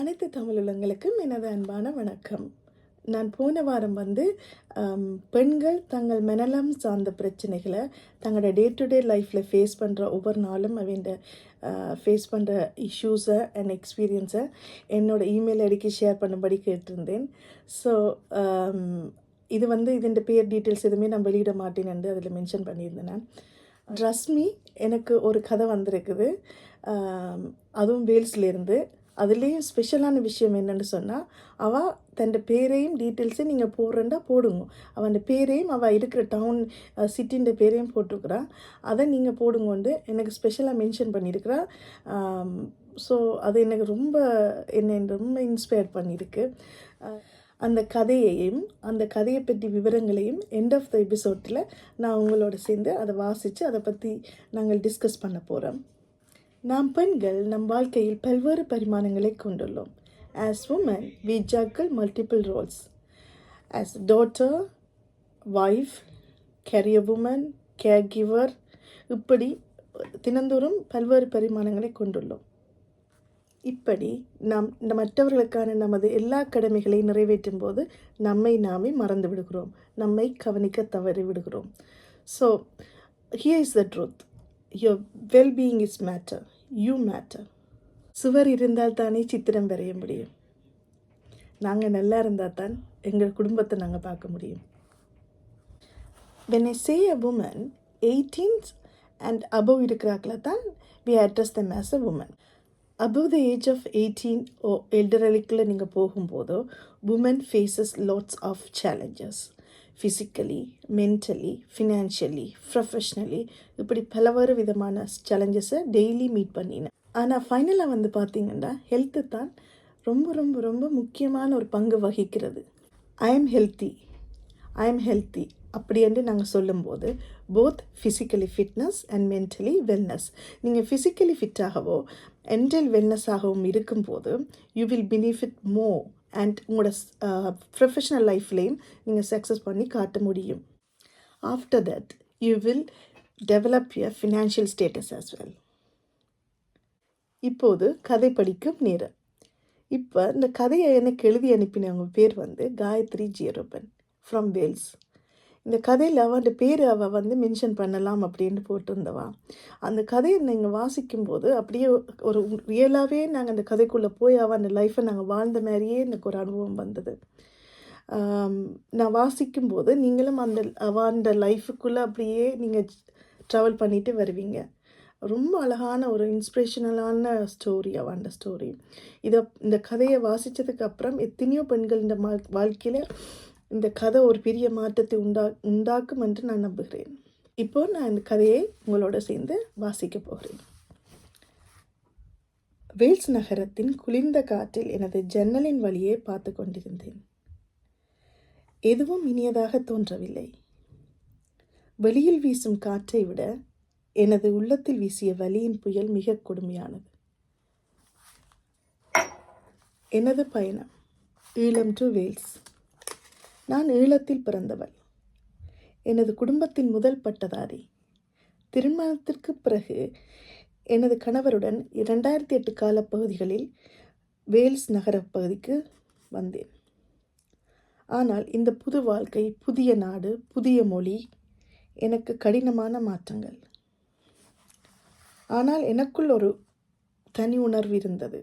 அனைத்து தமிழுலங்களுக்கும் எனது அன்பான வணக்கம். நான் போன வாரம் பெண்கள் தங்கள் மனநலம் சார்ந்த பிரச்சனைகளை தங்களோட டே டு டே லைஃப்பில் ஃபேஸ் பண்ணுற ஒவ்வொரு நாளும் அவங்க ஃபேஸ் பண்ணுற இஷ்யூஸை அண்ட் எக்ஸ்பீரியன்ஸை என்னோடய இமெயில் ஐடிக்கு ஷேர் பண்ணும்படி கேட்டிருந்தேன். ஸோ இது இதன் பேர் டீட்டெயில்ஸ் எதுவுமே நான் வெளியிட மாட்டேன்னு அதில் மென்ஷன் பண்ணியிருந்தேன். நான் ரஸ்மி எனக்கு ஒரு கதை வந்திருக்குது, அதுவும் வேல்ஸ்லேருந்து. அதுலேயும் ஸ்பெஷலான விஷயம் என்னென்னு சொன்னால், அவள் தன் பேரையும் டீட்டெயில்ஸையும் நீங்கள் போடுறேன்டா போடுங்க. அவன் பேரையும் அவள் இருக்கிற டவுன் சிட்டின்ற பேரையும் போட்டிருக்கிறா. அதை நீங்கள் போடுங்கொண்டு எனக்கு ஸ்பெஷலாக மென்ஷன் பண்ணியிருக்கிறா. ஸோ அது எனக்கு என்னை ரொம்ப இன்ஸ்பயர் பண்ணியிருக்கு. அந்த கதையையும் அந்த கதையை பற்றி விவரங்களையும் எண்ட் ஆஃப் த எபிசோடில் நான் உங்களோட சேர்ந்து அதை வாசித்து அதை பற்றி நாங்கள் டிஸ்கஸ் பண்ண போகிறோம். நாம் பெண்கள் நம் வாழ்க்கையில் பல்வேறு பரிமாணங்களை கொண்டுள்ளோம். As woman we juggle multiple roles. As daughter, wife, career woman, caregiver, இப்படி தினந்தோறும் பல்வேறு பரிமாணங்களை கொண்டுள்ளோம். இப்படி நாம் மற்றவர்களுக்கான நமது எல்லா கடமைகளையும் நிறைவேற்றும் போது நம்மை நாமே மறந்து விடுகிறோம், நம்மை கவனிக்க தவறி விடுகிறோம். So here is the truth. Your well-being is matter. You matter. சுவர் இருந்தால் தானே சித்திரம் வரைய முடியும். நாங்கள் நல்லா இருந்தால் தான் எங்கள் குடும்பத்தை நாங்கள் பார்க்க முடியும். When I say a woman, 18 and above இருக்கிறாக்களை தான் we address them as a woman. Above the age of 18 or elderlyக்குள்ளே நீங்கள் போகும்போதோ women faces lots of challenges. Physically, mentally, financially, professionally, இப்படி பலவேறு விதமான சேலஞ்சஸை டெய்லி மீட் பண்ணினேன். ஆனால் ஃபைனலாக பார்த்தீங்கன்னா ஹெல்த்து தான் ரொம்ப ரொம்ப ரொம்ப முக்கியமான ஒரு பங்கு வகிக்கிறது. ஐ எம் ஹெல்த்தி அப்படி என்று நாங்கள் சொல்லும்போது both physically fitness and mentally wellness. நீங்கள் ஃபிசிக்கலி ஃபிட்டாகவோ மென்டல் வெல்னஸாகவும் இருக்கும்போது you will benefit more and உங்களோட ப்ரொஃபஷ்னல் லைஃப்லேயும் நீங்கள் சக்ஸஸ் பண்ணி காட்ட முடியும். After that you will develop your financial status as well. இப்போது கதை படிக்கும் நேரம். இப்போ இந்த கதையை எனக்கு எழுதி அனுப்பினவங்க பேர் காயத்ரி ஜியரோபன் ஃப்ரம் வேல்ஸ். இந்த கதையில் அவன் பேர் அவள் மென்ஷன் பண்ணலாம் அப்படின்னு போட்டிருந்தவா. அந்த கதையை நீங்கள் வாசிக்கும்போது அப்படியே ஒரு ரியலாகவே நாங்கள் அந்த கதைக்குள்ளே போய் அவன் லைஃப்பை நாங்கள் வாழ்ந்த மாதிரியே எனக்கு ஒரு அனுபவம் வந்தது. நான் வாசிக்கும்போது நீங்களும் அவன் லைஃபுக்குள்ளே அப்படியே நீங்கள் ட்ராவல் பண்ணிட்டு வருவீங்க. ரொம்ப அழகான ஒரு இன்ஸ்பிரேஷனலான ஸ்டோரி அவன் ஸ்டோரி. இந்த கதையை வாசித்ததுக்கு அப்புறம் எத்தனையோ பெண்கள் இந்த வாழ்க்கையில் இந்த கதை ஒரு பெரிய மாற்றத்தை உண்டாக்கும் என்று நான் நம்புகிறேன். இப்போது நான் இந்த கதையை உங்களோட சேர்ந்து வாசிக்க போகிறேன். வேல்ஸ் நகரத்தின் குளிர்ந்த காற்றில் எனது ஜன்னலின் வழியே பார்த்து கொண்டிருந்தேன். எதுவும் இனியதாக தோன்றவில்லை. வெளியில் வீசும் காற்றை விட எனது உள்ளத்தில் வீசிய வலியின் புயல் மிக கொடுமையானது. எனது பயணம் ஈழம் டு வேல்ஸ். நான் ஈழத்தில் பிறந்தவள். எனது குடும்பத்தின் முதல் பட்டதாரி. திருமணத்திற்கு பிறகு எனது கணவருடன் 2008 காலப்பகுதிகளில் வேல்ஸ் நகர பகுதிக்கு வந்தேன். ஆனால் இந்த புது வாழ்க்கை, புதிய நாடு, புதிய மொழி எனக்கு கடினமான மாற்றங்கள். ஆனால் எனக்குள் ஒரு தனி உணர்வு இருந்தது,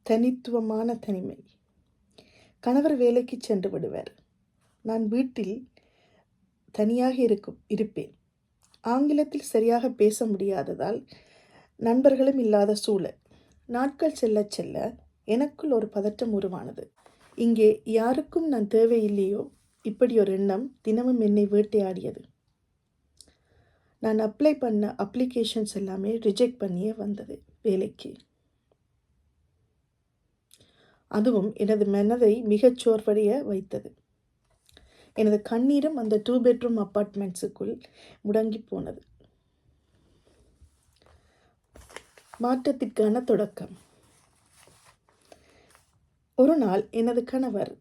தனித்துவமான தனிமை. கணவர் வேலைக்கு சென்று விடுவார். நான் வீட்டில் தனியாக இருப்பேன். ஆங்கிலத்தில் சரியாக பேச முடியாததால் நண்பர்களும் இல்லாத சூழல். நாட்கள் செல்ல செல்ல எனக்குள் ஒரு பதட்டம் உருவானது. இங்கே யாருக்கும் நான் தேவையில்லையோ இப்படி ஒரு எண்ணம் தினமும் என்னை வேட்டையாடியது. நான் அப்ளை பண்ண அப்ளிகேஷன்ஸ் எல்லாமே ரிஜெக்ட் பண்ணியே வந்தது வேலைக்கு. அதுவும் எனது மனதை மிகச் சோர்வடைய வைத்தது. எனது கண்ணீரும் அந்த 2 bedroom அப்பார்ட்மெண்ட்ஸுக்குள் முடங்கி போனது. மாற்றத்திற்கான தொடக்கம். ஒரு நாள் எனது கணவர்,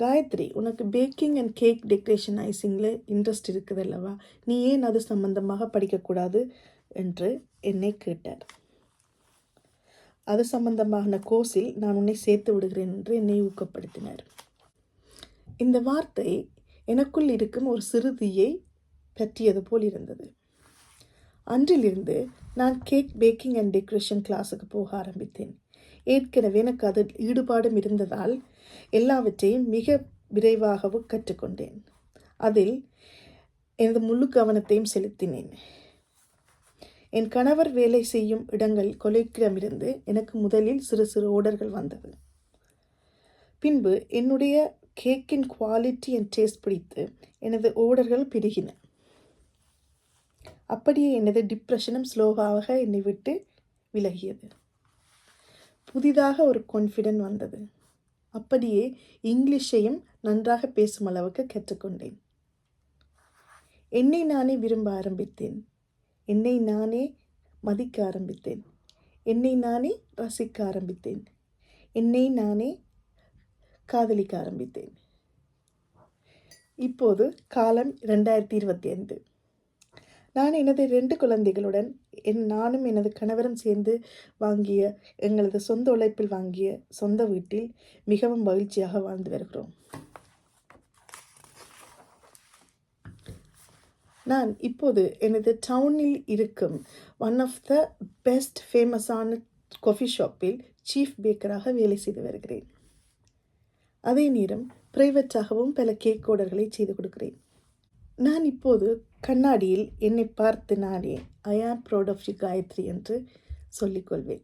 காயத்ரி, உனக்கு பேக்கிங் அண்ட் கேக் டெக்கரேஷன் ஐசிங்கில் இன்ட்ரெஸ்ட் இருக்குது அல்லவா, நீ ஏன் அது சம்பந்தமாக படிக்கக்கூடாது என்று என்னை கேட்டார். அது சம்பந்தமான கோர்ஸில் நான் உன்னை சேர்த்து விடுகிறேன் என்று என்னை ஊக்கப்படுத்தினார். இந்த வார்த்தை எனக்குள் இருக்கும் ஒரு சிறுதியை பற்றியது போல் இருந்தது. அன்றிலிருந்து நான் கேக் பேக்கிங் அண்ட் டெக்கரேஷன் கிளாஸுக்கு போக ஆரம்பித்தேன். ஏற்கனவே எனக்கு அதில் ஈடுபாடும் இருந்ததால் எல்லாவற்றையும் மிக விரைவாகவும் கற்றுக்கொண்டேன். அதில் எனது முழு கவனத்தையும் செலுத்தினேன். என் கணவர் வேலை செய்யும் இடங்கள் கொலைக்கிடமிருந்து எனக்கு முதலில் சிறு சிறு ஓர்டர்கள் வந்தது. பின்பு என்னுடைய கேக்கின் குவாலிட்டி அண்ட் டேஸ்ட் பிடித்து எனது ஓர்டர்கள் பெருகின. அப்படியே எனது டிப்ரெஷனும் ஸ்லோவாக என்னை விட்டு விலகியது. புதிதாக ஒரு கான்ஃபிடென்ட் வந்தது. அப்படியே இங்கிலீஷையும் நன்றாக பேசும் அளவுக்கு கற்றுக்கொண்டேன். என்னை நானே விரும்ப ஆரம்பித்தேன். என்னை நானே மதிக்க ஆரம்பித்தேன். என்னை நானே ரசிக்க ஆரம்பித்தேன். என்னை நானே காதலிக்க ஆரம்பித்தேன். இப்போது காலம் 2025. நான் எனது 2 குழந்தைகளுடன் நானும் எனது கணவரும் சேர்ந்து வாங்கிய எங்களது சொந்த உழைப்பில் வாங்கிய சொந்த வீட்டில் மிகவும் மகிழ்ச்சியாக வாழ்ந்து வருகிறோம். நான் இப்போது எனது டவுனில் இருக்கும் ஒன் ஆஃப் த பெஸ்ட் ஃபேமஸான காஃபி ஷாப்பில் சீஃப் பேக்கராக வேலை செய்து வருகிறேன். அதே நேரம் பிரைவேட்டாகவும் பல கேக் ஆர்டர்களை செய்து கொடுக்கிறேன். நான் இப்போது கண்ணாடியில் என்னை பார்த்து நானே ஐ ஆம் ப்ரௌட் ஆஃப் யூ காயத்ரி என்று சொல்லிக்கொள்வேன்.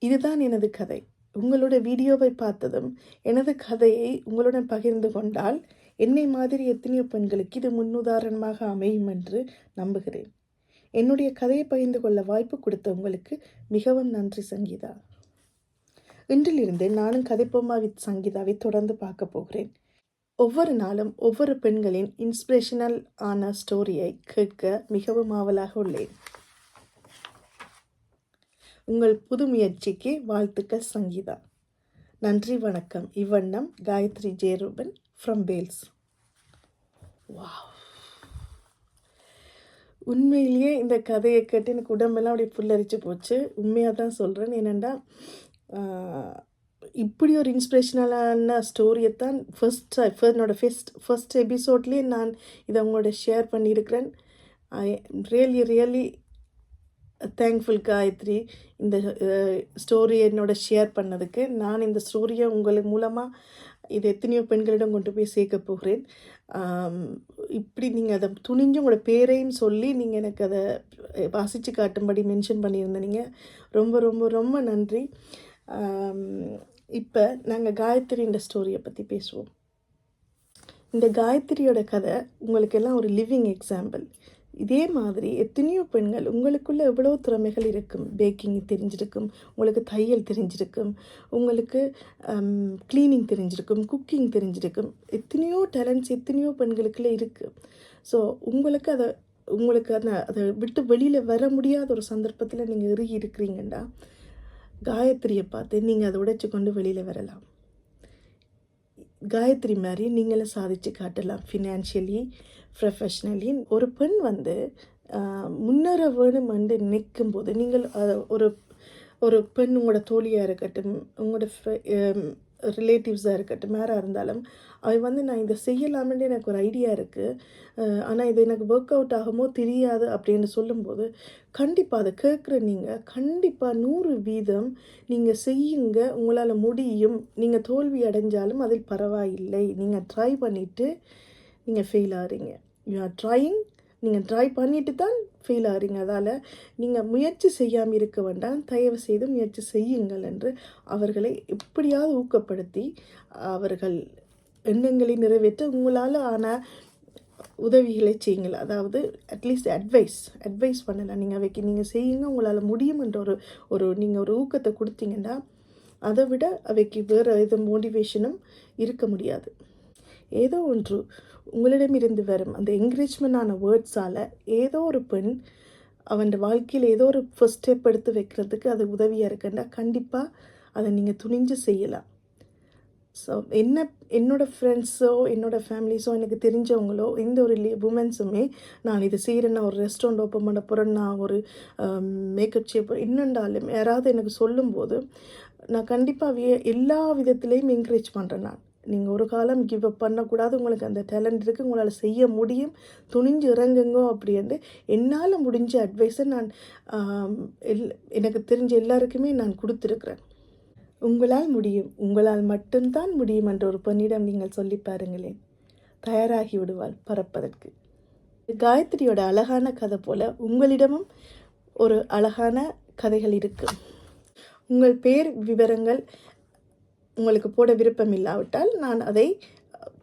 இதுதான் எனது கதை. உங்களோட வீடியோவை பார்த்ததும் எனது கதையை உங்களுடன் பகிர்ந்து கொண்டால் என்னை மாதிரி எத்தனையோ பெண்களுக்கு இது முன்னுதாரணமாக அமையும் என்று நம்புகிறேன். என்னுடைய கதையை பகிர்ந்து கொள்ள வாய்ப்பு கொடுத்த உங்களுக்கு மிகவும் நன்றி சங்கீதா. இன்றிலிருந்து நானும் கதைப்போமா வித் சங்கீதாவை தொடர்ந்து பார்க்க போகிறேன். ஒவ்வொரு நாளும் ஒவ்வொரு பெண்களின் இன்ஸ்பிரேஷனல் ஆன ஸ்டோரியை கேட்க மிகவும் ஆவலாக உள்ளேன். உங்கள் புது முயற்சிக்கு வாழ்த்துக்கள் சங்கீதா. நன்றி, வணக்கம். இவ்வண்ணம் Gayathri Jeyarooban from Wales. Wow, உண்மையிலேயே இந்த கதையை கேட்டு எனக்கு உடம்பெல்லாம் அப்படியே புல்லரிச்சு போச்சு. உண்மையாக தான் சொல்கிறேன். ஏனெண்டா இப்படி ஒரு இன்ஸ்பிரேஷனலான ஸ்டோரியை தான் என்னோட ஃபர்ஸ்ட் எபிசோட்லேயே நான் இதை உங்களோட ஷேர் பண்ணியிருக்கிறேன். ஐ ரியலி தேங்க்ஃபுல் காயத்ரி இந்த ஸ்டோரியை என்னோட ஷேர் பண்ணதுக்கு. நான் இந்த ஸ்டோரியை உங்களுக்கு மூலமாக இது எத்தனையோ பெண்களிடம் கொண்டு போய் சேர்க்க போகிறேன். இப்படி நீங்கள் அதை துணிஞ்சு உங்களோட பேரையும் சொல்லி நீங்கள் எனக்கு அதை வாசித்து காட்டும்படி மென்ஷன் பண்ணியிருந்தீங்க. ரொம்ப ரொம்ப ரொம்ப நன்றி. இப்போ நாங்கள் காயத்ரியோட ஸ்டோரியை பற்றி பேசுவோம். இந்த காயத்ரியோட கதை உங்களுக்கு எல்லாம் ஒரு லிவிங் எக்ஸாம்பிள். இதே மாதிரி எத்தனையோ பெண்கள் உங்களுக்குள்ளே எவ்வளோ திறமைகள் இருக்கும். பேக்கிங் தெரிஞ்சிருக்கும், உங்களுக்கு தையல் தெரிஞ்சிருக்கும், உங்களுக்கு க்ளீனிங் தெரிஞ்சிருக்கும், குக்கிங் தெரிஞ்சிருக்கும். எத்தனையோ டேலண்ட்ஸ் எத்தனையோ பெண்களுக்குள்ளே இருக்குது. ஸோ உங்களுக்கு அதை விட்டு வெளியில் வர முடியாத ஒரு சந்தர்ப்பத்தில் நீங்கள் இறுகி இருக்கிறீங்கன்னா காயத்ரியை பார்த்து நீங்கள் அதை உடைச்சி கொண்டு வெளியில் வரலாம். காயத்ரி மாதிரி நீங்களும் சாதித்து காட்டலாம். ஃபினான்ஷியலி, ப்ரொஃபஷ்னலி ஒரு பெண் முன்னேற வேணும் என்று நிற்கும்போது நீங்கள் ஒரு பெண் உங்களோட தோழியாக இருக்கட்டும், உங்களோட ரிலேட்டிவ்ஸாக இருக்கட்டும், யாராக இருந்தாலும் அவ நான் இதை செய்யலாமென்று எனக்கு ஒரு ஐடியா இருக்குது, ஆனால் இது எனக்கு ஒர்க் அவுட் ஆகுமோ தெரியாது அப்படின்னு சொல்லும்போது கண்டிப்பாக அதை கேட்குற நீங்கள் கண்டிப்பாக 100% நீங்கள் செய்யுங்க. உங்களால் முடியும். நீங்கள் தோல்வி அடைஞ்சாலும் அதில் பரவாயில்லை. நீங்கள் ட்ரை பண்ணிவிட்டு நீங்கள் ஃபெயில் ஆகிறீங்க. You are trying. நீங்கள் ட்ரை பண்ணிட்டு தான் ஃபெயில் ஆகிறீங்க. அதால் நீங்கள் முயற்சி செய்யாமல் இருக்க வேண்டாம். தயவு செய்து முயற்சி செய்யுங்கள் என்று அவர்களை எப்படியாவது ஊக்கப்படுத்தி அவர்கள் எண்ணங்களை நிறைவேற்ற உங்களால் ஆன உதவிகளை செய்யுங்கள். அதாவது அட்லீஸ்ட் அட்வைஸ் பண்ணலாம். நீங்கள் செய்யுங்க, உங்களால் முடியும் என்ற நீங்கள் ஒரு ஊக்கத்தை கொடுத்தீங்கன்னா அதை விட அவைக்கு வேறு எது மோட்டிவேஷனும் இருக்க முடியாது. ஏதோ ஒன்று உங்களிடமிருந்து வரும் அந்த என்கரேஜ்மெண்டான வேர்ட்ஸால் ஏதோ ஒரு பெண் அவன் வாழ்க்கையில் ஏதோ ஒரு ஃபர்ஸ்ட் ஸ்டெப் எடுத்து வைக்கிறதுக்கு அது உதவியாக இருக்குன்னா கண்டிப்பாக அதை நீங்கள் துணிஞ்சு செய்யலாம். ஸோ என்னோடய ஃப்ரெண்ட்ஸோ என்னோடய ஃபேமிலிஸோ எனக்கு தெரிஞ்சவங்களோ எந்த ஒரு உமன்ஸுமே நான் இது செய்கிறேன்னா ஒரு ரெஸ்டாரண்ட் ஓப்பன் பண்ண போகிறேன்னா ஒரு மேக்கப் செய்ய போகிறேன் இன்னுண்டாலும் யாராவது எனக்கு சொல்லும்போது நான் கண்டிப்பாக எல்லா விதத்துலேயும் என்கரேஜ் பண்ணுறேன். நீங்கள் ஒரு காலம் கிவ் அப் பண்ணக்கூடாது, உங்களுக்கு அந்த டேலண்ட் இருக்குது, உங்களால் செய்ய முடியும், துணிஞ்சு இறங்குங்க அப்படின்ட்டு என்னால் முடிஞ்ச அட்வைஸை நான் எனக்கு தெரிஞ்ச எல்லாருக்குமே நான் கொடுத்துருக்குறேன். உங்களால் முடியும், உங்களால் மட்டும்தான் முடியும் என்ற ஒரு பெண்ணிடம் நீங்கள் சொல்லி பாருங்களேன், தயாராகி விடுவாள் பறப்பதற்கு. காயத்ரியோட அழகான கதை போல் உங்களிடமும் ஒரு அழகான கதைகள் இருக்குது. உங்கள் பேர் விவரங்கள் உங்களுக்கு போட விருப்பம் இல்லாவிட்டால் நான் அதை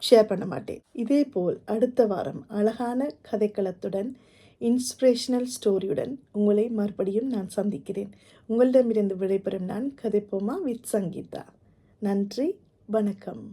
ஷேர் பண்ண மாட்டேன். இதேபோல் அடுத்த வாரம் அழகான கதைக்களத்துடன் இன்ஸ்பிரேஷனல் ஸ்டோரியுடன் உங்களை மறுபடியும் நான் சந்திக்கிறேன். உங்களிடமிருந்து விடைபெறும் நான் கதைப்போமா வித் சங்கீதா. நன்றி, வணக்கம்.